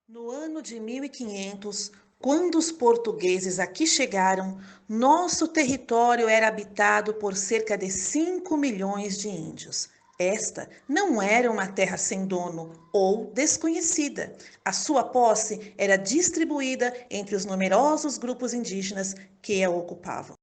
No ano de 1500, quando os portugueses aqui chegaram, nosso território era habitado por cerca de 5 milhões de índios. Esta não era uma terra sem dono ou desconhecida. A sua posse era distribuída entre os numerosos grupos indígenas que a ocupavam.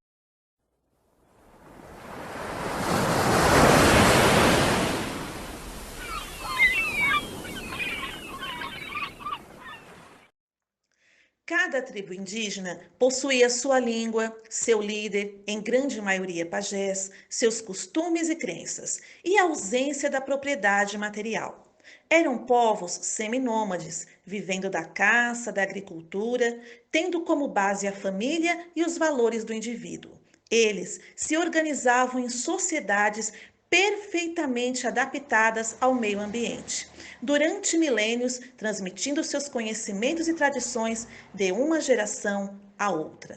Cada tribo indígena possuía sua língua, seu líder, em grande maioria pajés, seus costumes e crenças, e a ausência da propriedade material. Eram povos seminômades, vivendo da caça, da agricultura, tendo como base a família e os valores do indivíduo. Eles se organizavam em sociedades perfeitamente adaptadas ao meio ambiente, durante milênios, transmitindo seus conhecimentos e tradições de uma geração a outra.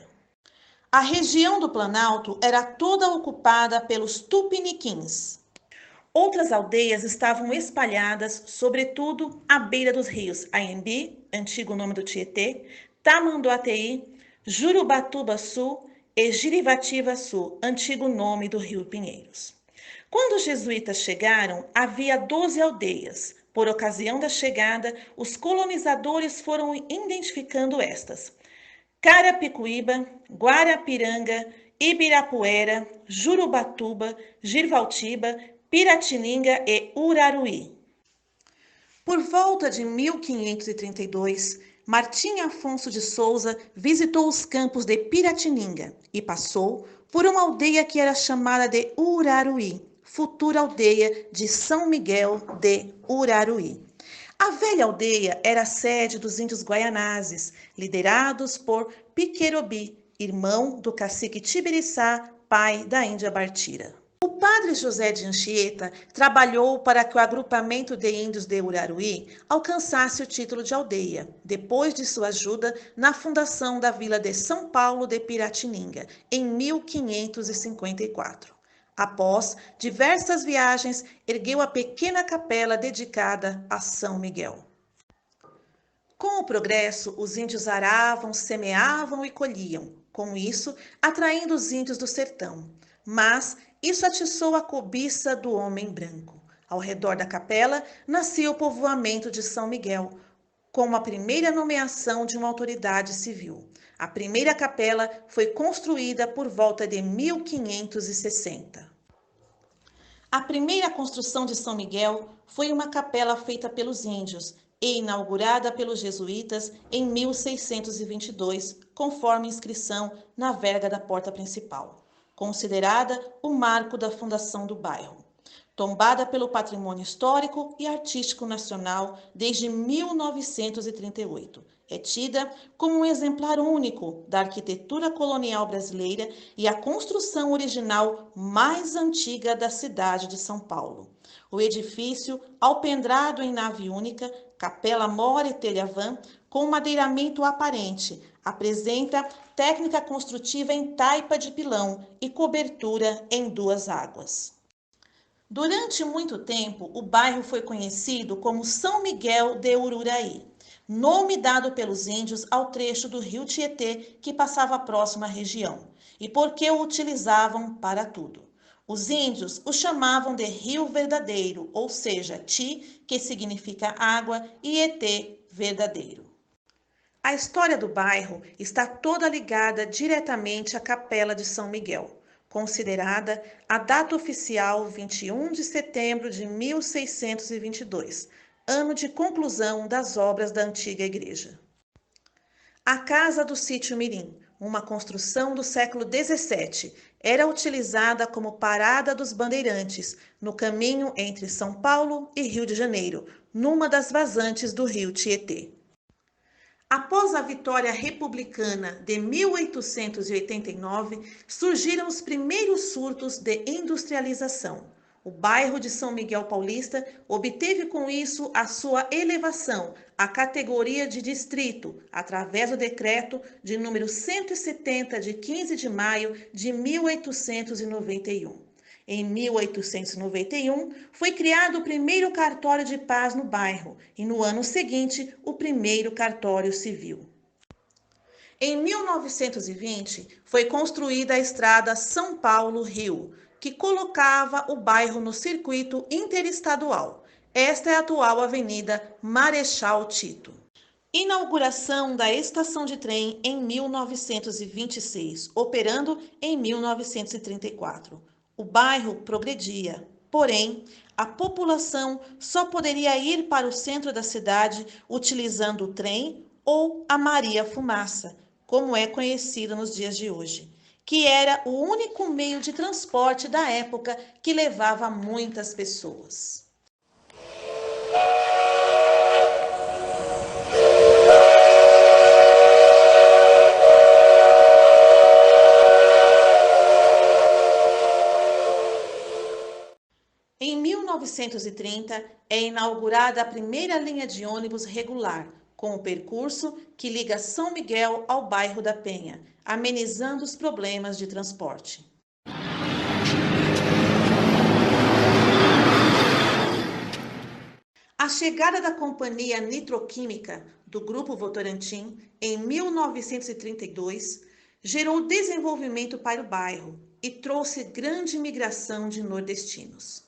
A região do Planalto era toda ocupada pelos tupiniquins. Outras aldeias estavam espalhadas, sobretudo à beira dos rios Anhembi, antigo nome do Tietê, Tamanduateí, Jurubatuba-Sul e Jirivatiba-Sul, antigo nome do rio Pinheiros. Quando os jesuítas chegaram, havia 12 aldeias. Por ocasião da chegada, os colonizadores foram identificando estas: Carapicuíba, Guarapiranga, Ibirapuera, Jurubatuba, Girvaltiba, Piratininga e Uraruí. Por volta de 1532, Martim Afonso de Souza visitou os campos de Piratininga e passou por uma aldeia que era chamada de Uraruí, futura aldeia de São Miguel de Uraruí. A velha aldeia era a sede dos índios guaianazes, liderados por Piquerobi, irmão do cacique Tibiriçá, pai da Índia Bartira. O padre José de Anchieta trabalhou para que o agrupamento de índios de Uraruí alcançasse o título de aldeia, depois de sua ajuda na fundação da vila de São Paulo de Piratininga, em 1554. Após diversas viagens, ergueu a pequena capela dedicada a São Miguel. Com o progresso, os índios aravam, semeavam e colhiam, com isso atraindo os índios do sertão. Mas isso atiçou a cobiça do homem branco. Ao redor da capela nascia o povoamento de São Miguel, como a primeira nomeação de uma autoridade civil. A primeira capela foi construída por volta de 1560. A primeira construção de São Miguel foi uma capela feita pelos índios e inaugurada pelos jesuítas em 1622, conforme inscrição na verga da porta principal, considerada o marco da fundação do bairro. Tombada pelo Patrimônio Histórico e Artístico Nacional desde 1938. É tida como um exemplar único da arquitetura colonial brasileira e a construção original mais antiga da cidade de São Paulo. O edifício, alpendrado em nave única, capela mora e telha-vã, com madeiramento aparente, apresenta técnica construtiva em taipa de pilão e cobertura em duas águas. Durante muito tempo, o bairro foi conhecido como São Miguel de Ururaí, nome dado pelos índios ao trecho do rio Tietê que passava próximo à região, e porque o utilizavam para tudo. Os índios o chamavam de Rio Verdadeiro, ou seja, Ti, que significa água, e Etê, verdadeiro. A história do bairro está toda ligada diretamente à Capela de São Miguel, considerada a data oficial 21 de setembro de 1622, ano de conclusão das obras da antiga igreja. A Casa do Sítio Mirim, uma construção do século XVII, era utilizada como parada dos bandeirantes no caminho entre São Paulo e Rio de Janeiro, numa das vazantes do rio Tietê. Após a vitória republicana de 1889, surgiram os primeiros surtos de industrialização. O bairro de São Miguel Paulista obteve com isso a sua elevação à categoria de distrito, através do decreto de número 170 de 15 de maio de 1891. Em 1891, foi criado o primeiro cartório de paz no bairro e, no ano seguinte, o primeiro cartório civil. Em 1920, foi construída a estrada São Paulo-Rio, que colocava o bairro no circuito interestadual. Esta é a atual Avenida Marechal Tito. Inauguração da estação de trem em 1926, operando em 1934. O bairro progredia, porém, a população só poderia ir para o centro da cidade utilizando o trem ou a Maria Fumaça, como é conhecida nos dias de hoje, que era o único meio de transporte da época que levava muitas pessoas. Em 1930, é inaugurada a primeira linha de ônibus regular, com o percurso que liga São Miguel ao bairro da Penha, amenizando os problemas de transporte. A chegada da Companhia Nitroquímica do Grupo Votorantim em 1932 gerou desenvolvimento para o bairro e trouxe grande migração de nordestinos.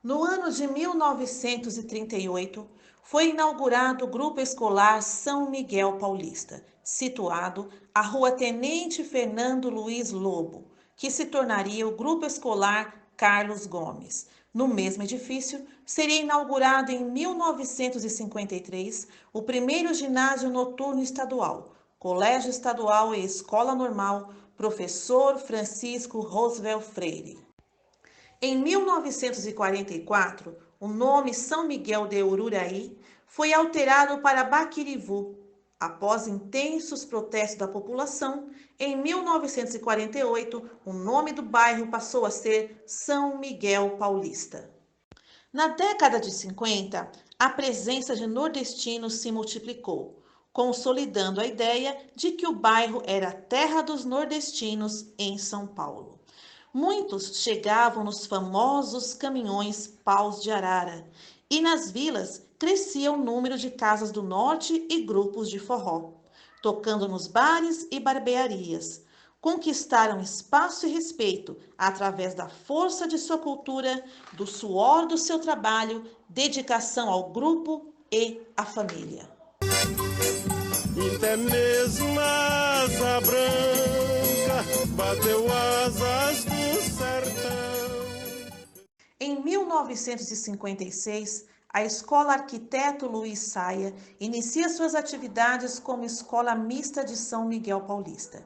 No ano de 1938, foi inaugurado o Grupo Escolar São Miguel Paulista, situado à Rua Tenente Fernando Luiz Lobo, que se tornaria o Grupo Escolar Carlos Gomes. No mesmo edifício, seria inaugurado em 1953 o primeiro ginásio noturno estadual, Colégio Estadual e Escola Normal Professor Francisco Roosevelt Freire. Em 1944, o nome São Miguel de Ururaí foi alterado para Baquirivu. Após intensos protestos da população, em 1948, o nome do bairro passou a ser São Miguel Paulista. Na década de 50, a presença de nordestinos se multiplicou, consolidando a ideia de que o bairro era a terra dos nordestinos em São Paulo. Muitos chegavam nos famosos caminhões paus de arara, e nas vilas crescia o número de casas do norte e grupos de forró, tocando nos bares e barbearias. Conquistaram espaço e respeito através da força de sua cultura, do suor do seu trabalho, dedicação ao grupo e à família. Até mesmo a asa branca bateu asas do sertão. Em 1956, a Escola Arquiteto Luiz Saia inicia suas atividades como Escola Mista de São Miguel Paulista.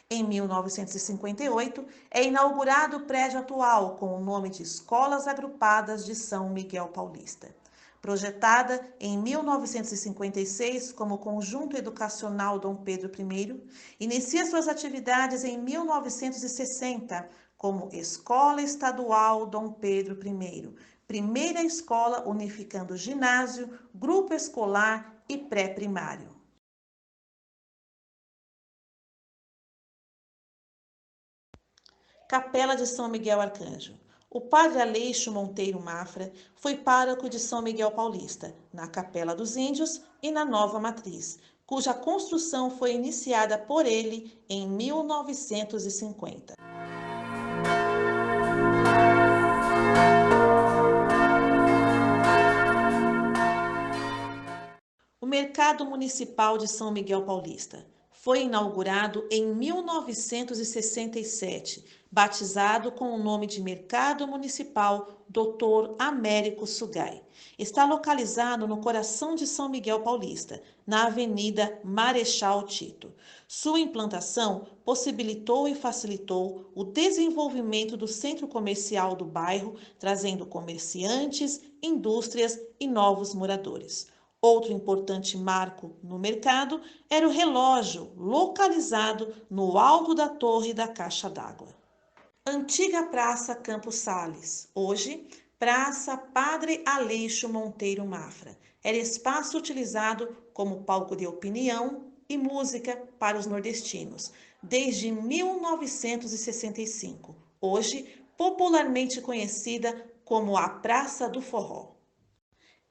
Em 1958, é inaugurado o prédio atual com o nome de Escolas Agrupadas de São Miguel Paulista. Projetada em 1956 como Conjunto Educacional Dom Pedro I, inicia suas atividades em 1960 como Escola Estadual Dom Pedro I, primeira escola unificando ginásio, grupo escolar e pré-primário. Capela de São Miguel Arcanjo. O padre Aleixo Monteiro Mafra foi pároco de São Miguel Paulista, na Capela dos Índios e na Nova Matriz, cuja construção foi iniciada por ele em 1950. O Mercado Municipal de São Miguel Paulista foi inaugurado em 1967, batizado com o nome de Mercado Municipal Dr. Américo Sugai. Está localizado no coração de São Miguel Paulista, na Avenida Marechal Tito. Sua implantação possibilitou e facilitou o desenvolvimento do centro comercial do bairro, trazendo comerciantes, indústrias e novos moradores. Outro importante marco no mercado era o relógio, localizado no alto da torre da caixa d'água. Antiga Praça Campos Sales, hoje Praça Padre Aleixo Monteiro Mafra. Era espaço utilizado como palco de opinião e música para os nordestinos, desde 1965. Hoje popularmente conhecida como a Praça do Forró.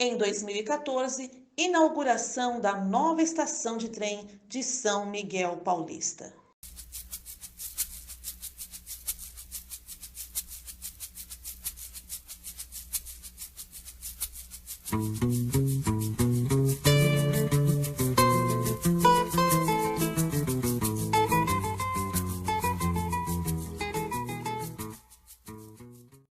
Em 2014, inauguração da nova estação de trem de São Miguel Paulista.